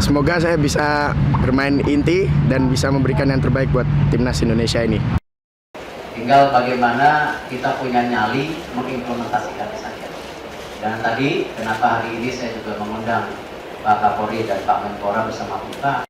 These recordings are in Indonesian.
Semoga saya bisa bermain inti dan bisa memberikan yang terbaik buat timnas Indonesia ini. Tinggal bagaimana kita punya nyali mengimplementasikan saja. Dan tadi kenapa hari ini saya juga mengundang Pak Kapolri dan Pak Menpora bersama kita.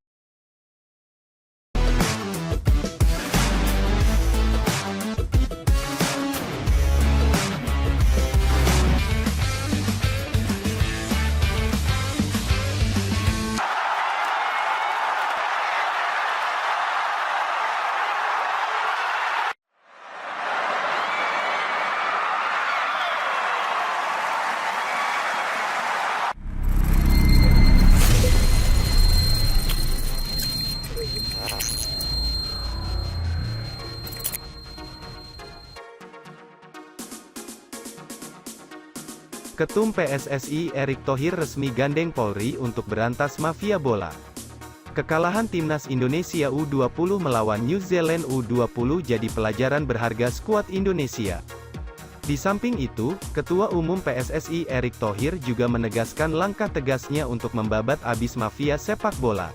Ketum PSSI Erick Thohir resmi gandeng Polri untuk berantas mafia bola. Kekalahan Timnas Indonesia U20 melawan New Zealand U20 jadi pelajaran berharga skuad Indonesia. Di samping itu, Ketua Umum PSSI Erick Thohir juga menegaskan langkah tegasnya untuk membabat abis mafia sepak bola.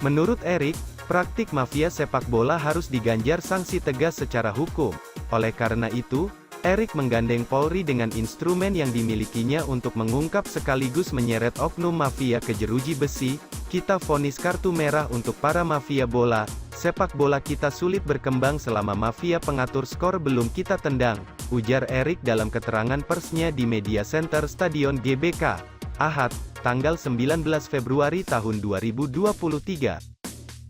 Menurut Erick, praktik mafia sepak bola harus diganjar sanksi tegas secara hukum. Oleh karena itu, Erick menggandeng Polri dengan instrumen yang dimilikinya untuk mengungkap sekaligus menyeret oknum mafia ke jeruji besi. Kita vonis kartu merah untuk para mafia bola. Sepak bola kita sulit berkembang selama mafia pengatur skor belum kita tendang, ujar Erick dalam keterangan persnya di Media Center Stadion GBK, Ahad, tanggal 19 Februari tahun 2023.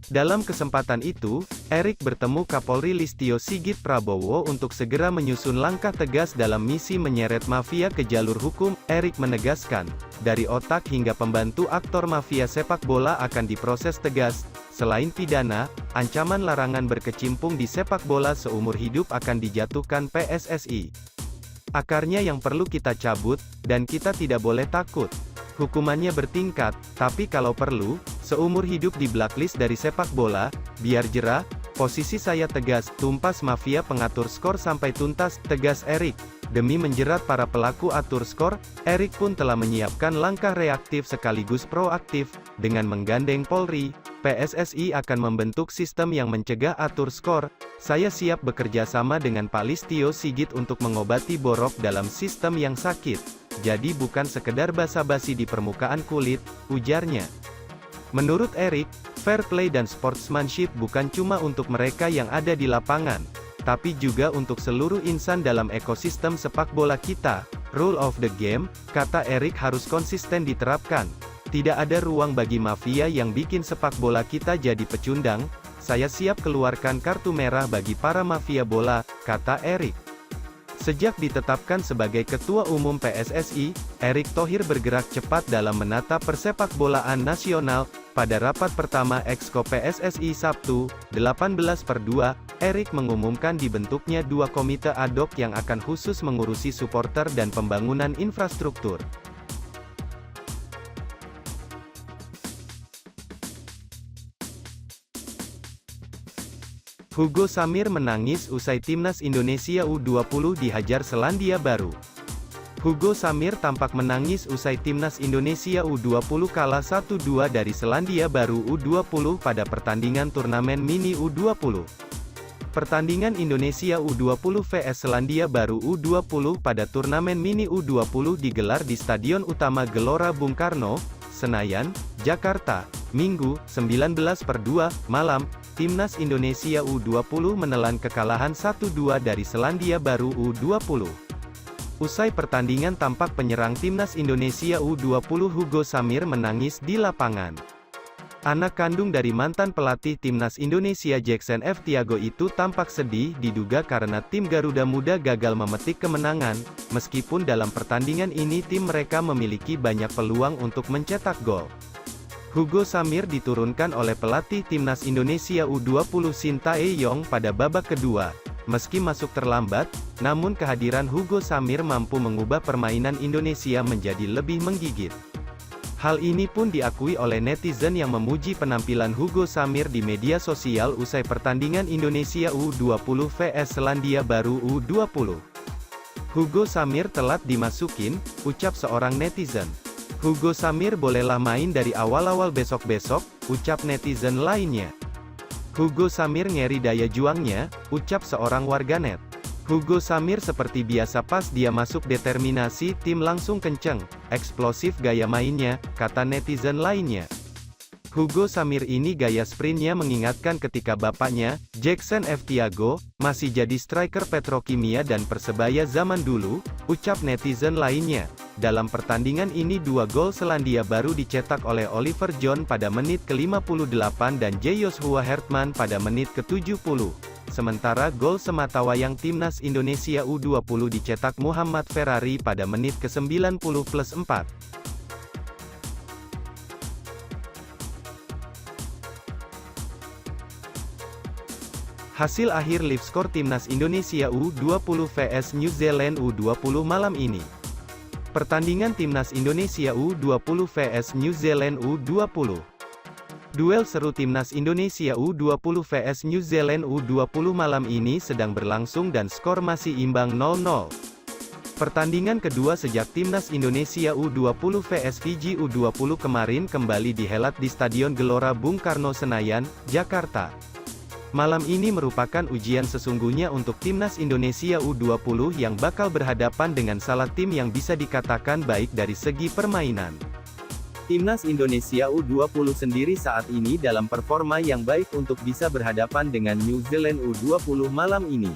Dalam kesempatan itu, Erick bertemu Kapolri Listio Sigit Prabowo untuk segera menyusun langkah tegas dalam misi menyeret mafia ke jalur hukum. Erick menegaskan, dari otak hingga pembantu aktor mafia sepak bola akan diproses tegas. Selain pidana, ancaman larangan berkecimpung di sepak bola seumur hidup akan dijatuhkan PSSI. Akarnya yang perlu kita cabut, dan kita tidak boleh takut. Hukumannya bertingkat, tapi kalau perlu, seumur hidup di blacklist dari sepak bola, biar jerah. Posisi saya tegas, tumpas mafia pengatur skor sampai tuntas, tegas Erick. Demi menjerat para pelaku atur skor, Erick pun telah menyiapkan langkah reaktif sekaligus proaktif. Dengan menggandeng Polri, PSSI akan membentuk sistem yang mencegah atur skor. Saya siap bekerja sama dengan Pak Listio Sigit untuk mengobati borok dalam sistem yang sakit. Jadi bukan sekedar basa-basi di permukaan kulit, ujarnya. Menurut Erick, fair play dan sportsmanship bukan cuma untuk mereka yang ada di lapangan, tapi juga untuk seluruh insan dalam ekosistem sepak bola kita. Rule of the game, kata Erick, harus konsisten diterapkan. Tidak ada ruang bagi mafia yang bikin sepak bola kita jadi pecundang. Saya siap keluarkan kartu merah bagi para mafia bola, kata Erick. Sejak ditetapkan sebagai Ketua Umum PSSI, Erick Thohir bergerak cepat dalam menata persepakbolaan nasional. Pada rapat pertama Exco PSSI Sabtu, 18/2, Erick mengumumkan dibentuknya dua komite ad hoc yang akan khusus mengurusi supporter dan pembangunan infrastruktur. Hugo Samir menangis usai Timnas Indonesia U20 dihajar Selandia Baru. Hugo Samir tampak menangis usai Timnas Indonesia U20 kalah 1-2 dari Selandia Baru U20 pada pertandingan turnamen mini U20. Pertandingan Indonesia U20 vs Selandia Baru U20 pada turnamen mini U20 digelar di Stadion Utama Gelora Bung Karno, Senayan, Jakarta, Minggu, 19/2, malam. Timnas Indonesia U20 menelan kekalahan 1-2 dari Selandia Baru U20. Usai pertandingan tampak penyerang Timnas Indonesia U20 Hugo Samir menangis di lapangan. Anak kandung dari mantan pelatih Timnas Indonesia Jackson F. Tiago itu tampak sedih diduga karena tim Garuda Muda gagal memetik kemenangan, meskipun dalam pertandingan ini tim mereka memiliki banyak peluang untuk mencetak gol. Hugo Samir diturunkan oleh pelatih Timnas Indonesia U20 Shin Tae-yong pada babak kedua. Meski masuk terlambat, namun kehadiran Hugo Samir mampu mengubah permainan Indonesia menjadi lebih menggigit. Hal ini pun diakui oleh netizen yang memuji penampilan Hugo Samir di media sosial usai pertandingan Indonesia U20 vs Selandia Baru U20. Hugo Samir telat dimasukin, ucap seorang netizen. Hugo Samir bolehlah main dari awal-awal besok-besok, ucap netizen lainnya. Hugo Samir ngeri daya juangnya, ucap seorang warganet. Hugo Samir seperti biasa pas dia masuk determinasi tim langsung kenceng, eksplosif gaya mainnya, kata netizen lainnya. Hugo Samir ini gaya sprintnya mengingatkan ketika bapaknya, Jackson F. Thiago, masih jadi striker Petrokimia dan Persebaya zaman dulu, ucap netizen lainnya. Dalam pertandingan ini 2 gol Selandia Baru dicetak oleh Oliver John pada menit ke-58 dan Joshua Hertman pada menit ke-70. Sementara gol sematawayang Timnas Indonesia U20 dicetak Muhammad Ferrari pada menit ke-90+4. Hasil akhir live score Timnas Indonesia U20 vs New Zealand U20 malam ini. Pertandingan Timnas Indonesia U20 vs New Zealand U20. Duel seru Timnas Indonesia U20 vs New Zealand U20 malam ini sedang berlangsung dan skor masih imbang 0-0. Pertandingan kedua sejak Timnas Indonesia U20 vs Fiji U20 kemarin kembali dihelat di Stadion Gelora Bung Karno Senayan, Jakarta. Malam ini merupakan ujian sesungguhnya untuk Timnas Indonesia U20 yang bakal berhadapan dengan salah tim yang bisa dikatakan baik dari segi permainan. Timnas Indonesia U20 sendiri saat ini dalam performa yang baik untuk bisa berhadapan dengan New Zealand U20 malam ini.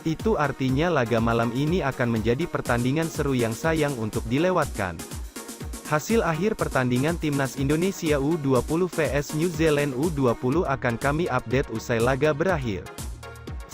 Itu artinya laga malam ini akan menjadi pertandingan seru yang sayang untuk dilewatkan. Hasil akhir pertandingan Timnas Indonesia U20 vs New Zealand U20 akan kami update usai laga berakhir.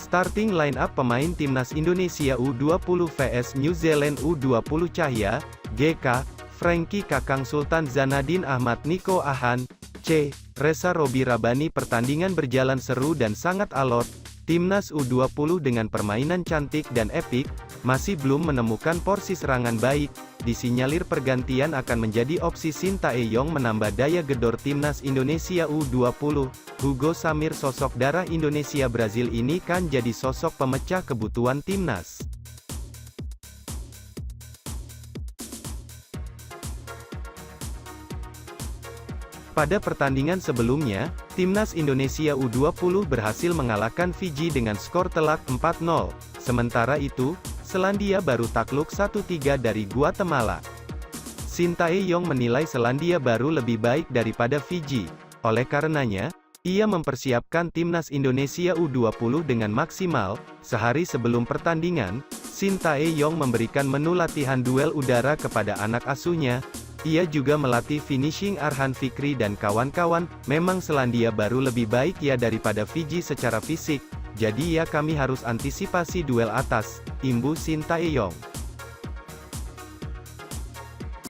Starting line up pemain Timnas Indonesia U20 vs New Zealand U20 Cahya, GK, Frankie Kakang Sultan Zanadin Ahmad Niko Ahan, C. Reza Robi Rabani. Pertandingan berjalan seru dan sangat alot. Timnas U20 dengan permainan cantik dan epik, masih belum menemukan porsi serangan baik. Disinyalir pergantian akan menjadi opsi Sintayong menambah daya gedor Timnas Indonesia U20. Hugo Samir sosok darah Indonesia Brazil ini kan jadi sosok pemecah kebutuhan Timnas. Pada pertandingan sebelumnya, Timnas Indonesia U20 berhasil mengalahkan Fiji dengan skor telak 4-0. Sementara itu, Selandia Baru takluk 1-3 dari Guatemala. Sintayong menilai Selandia Baru lebih baik daripada Fiji. Oleh karenanya, ia mempersiapkan Timnas Indonesia U20 dengan maksimal. Sehari sebelum pertandingan, Sintayong memberikan menu latihan duel udara kepada anak asuhnya. Ia juga melatih finishing Arhan Fikri dan kawan-kawan. Memang Selandia Baru lebih baik ya daripada Fiji secara fisik. Jadi ya kami harus antisipasi duel atas, imbu Sintayong.